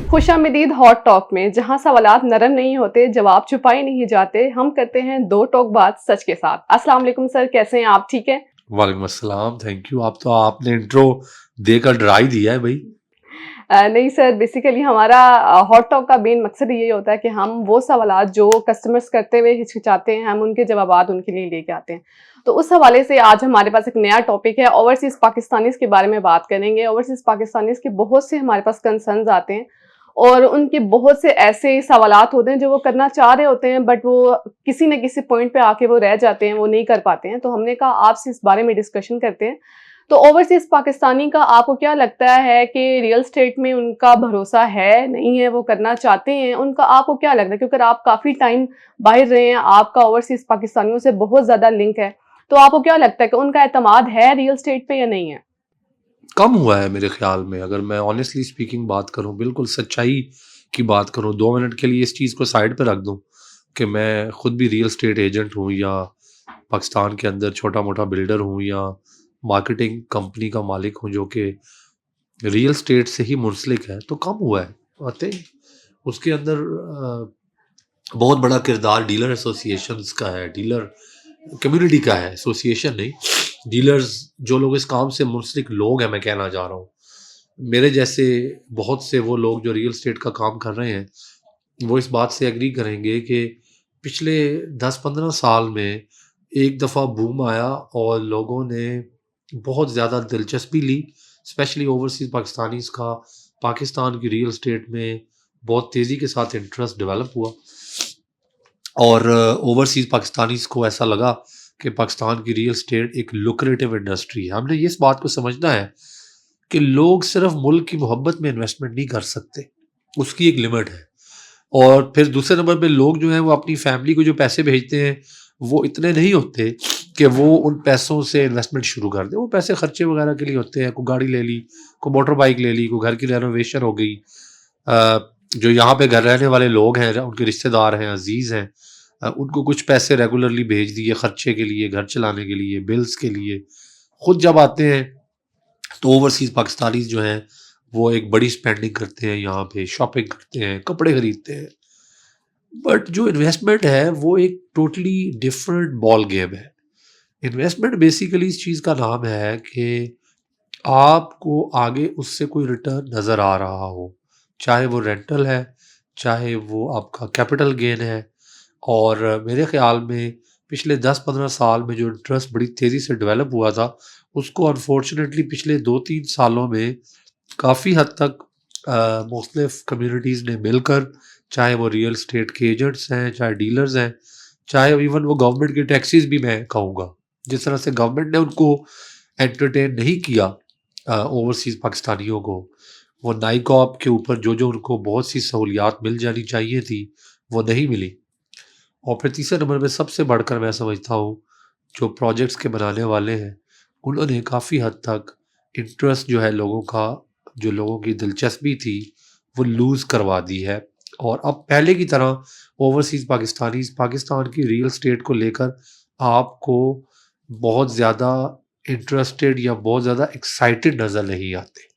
खुश आमदीद hot talk में, जहां सवालात नरम नहीं होते, जवाब छुपाए नहीं जाते, हम करते हैं दो टोक बात सच के साथ। अस्सलाम वालेकुम सर, कैसे हैं आप? ठीक है? वालेकुम अस्सलाम, थैंक यू। आप तो आपने इंट्रो देकर डरा ही दिया है भाई। नहीं सर, बेसिकली हमारा हॉट टॉक का मेन मकसद यही होता है कि हम वो सवालात जो कस्टमर्स करते हुए हिचकिचाते हैं, हम उनके जवाबात उनके लिए लेके आते हैं। तो उस हवाले से आज हमारे पास एक नया टॉपिक है, ओवरसीज़ पाकिस्तानीज़ के बारे में बात करेंगे। ओवरसीज़ पाकिस्तानीज़ के बहुत से हमारे पास कंसर्न्स आते हैं और उनके बहुत से ऐसे सवालात होते हैं जो वो करना चाह रहे होते हैं, बट वो किसी न किसी पॉइंट पे आके वो रह जाते हैं, वो नहीं कर पाते हैं। तो हमने कहा आपसे इस बारे में डिस्कशन करते हैं। तो ओवरसीज़ पाकिस्तानी का आपको क्या लगता है कि रियल एस्टेट में उनका भरोसा है, नहीं है, वो करना चाहते हैं, उनका आपको क्या लगता है? क्योंकि आप काफ़ी टाइम बाहर रहे हैं, आपका ओवरसीज़ पाकिस्तानियों से बहुत ज़्यादा लिंक है, तो आपको क्या लगता है कि उनका एतमाद है रियल एस्टेट पे या नहीं है? कम हुआ है मेरे ख्याल में, अगर मैं ऑनेस्टली स्पीकिंग बात करूं, बिल्कुल सच्चाई की बात करूं, 2 मिनट के लिए इस चीज़ को साइड पे रख दूं कि मैं खुद भी रियल एस्टेट एजेंट हूं या पाकिस्तान के अंदर छोटा मोटा बिल्डर हूं या मार्केटिंग कंपनी का मालिक हूं जो कि रियल एस्टेट से ही मुंसलिक है, तो कम हुआ है। आते उसके अंदर बहुत बड़ा किरदार डीलर एसोसिएशंस का है, डीलर कम्युनिटी का है, एसोसिएशन नहीं, डीलर्स जो लोग इस काम से मुंसलिक लोग हैं, मैं कहना चाह रहा हूँ। मेरे जैसे बहुत से वो लोग जो रियल एस्टेट का काम कर रहे हैं, वो इस बात से एग्री करेंगे कि पिछले 10-15 साल में एक दफ़ा बूम आया और लोगों ने बहुत ज़्यादा दिलचस्पी ली, स्पेशली ओवरसीज़ पाकिस्तानीज़ का पाकिस्तान की रियल एस्टेट में बहुत तेज़ी के साथ इंटरेस्ट डेवलप हुआ और ओवरसीज़ पाकिस्तानीज़ को ऐसा लगा कि पाकिस्तान की रियल एस्टेट एक लुक्रेटिव इंडस्ट्री है। हमने ये इस बात को समझना है कि लोग सिर्फ मुल्क की मोहब्बत में इन्वेस्टमेंट नहीं कर सकते, उसकी एक लिमिट है। और फिर दूसरे नंबर पे लोग जो हैं वो अपनी फैमिली को जो पैसे भेजते हैं वो इतने नहीं होते कि वो उन पैसों से इन्वेस्टमेंट शुरू कर दें। वो पैसे खर्चे वगैरह के लिए होते हैं, कोई गाड़ी ले ली, कोई मोटर बाइक ले ली, कोई घर की रेनोवेशन हो गई। जो यहाँ पे घर रहने वाले लोग हैं, उनके रिश्तेदार हैं, अजीज़ हैं, उनको कुछ पैसे रेगुलरली भेज दिए खर्चे के लिए, घर चलाने के लिए, बिल्स के लिए। खुद जब आते हैं तो ओवरसीज़ पाकिस्तानीज़ जो हैं वो एक बड़ी स्पेंडिंग करते हैं, यहाँ पे शॉपिंग करते हैं, कपड़े खरीदते हैं। बट जो इन्वेस्टमेंट है वो एक टोटली डिफरेंट बॉल गेम है। इन्वेस्टमेंट बेसिकली इस चीज़ का नाम है कि आपको आगे उससे कोई रिटर्न नज़र आ रहा हो, चाहे वो रेंटल है, चाहे वो आपका कैपिटल गेन है। और मेरे ख़्याल में पिछले 10-15 साल में जो इंटरेस्ट बड़ी तेज़ी से डेवलप हुआ था, उसको अनफॉर्चुनेटली पिछले 2-3 सालों में काफ़ी हद तक मुख्तलिफ कम्युनिटीज़ ने मिलकर, चाहे वो रियल एस्टेट के एजेंट्स हैं, चाहे डीलर्स हैं, चाहे इवन वो गवर्नमेंट के टैक्सेस भी मैं कहूँगा, जिस तरह से गवर्नमेंट ने उनको एंटरटेन नहीं किया ओवरसीज़ पाकिस्तानियों को, वो नाइकॉप के ऊपर जो जो उनको बहुत सी सहूलियात मिल जानी चाहिए थी वो नहीं मिली। और फिर तीसरे नंबर पे सबसे बढ़कर मैं समझता हूँ जो प्रोजेक्ट्स के बनाने वाले हैं, उन्होंने काफ़ी हद तक इंटरेस्ट जो है लोगों का, जो लोगों की दिलचस्पी थी, वो लूज़ करवा दी है। और अब पहले की तरह ओवरसीज़ पाकिस्तानीज़ पाकिस्तान की रियल एस्टेट को लेकर आपको बहुत ज़्यादा इंटरेस्टेड या बहुत ज़्यादा एक्साइटेड नज़र नहीं आते।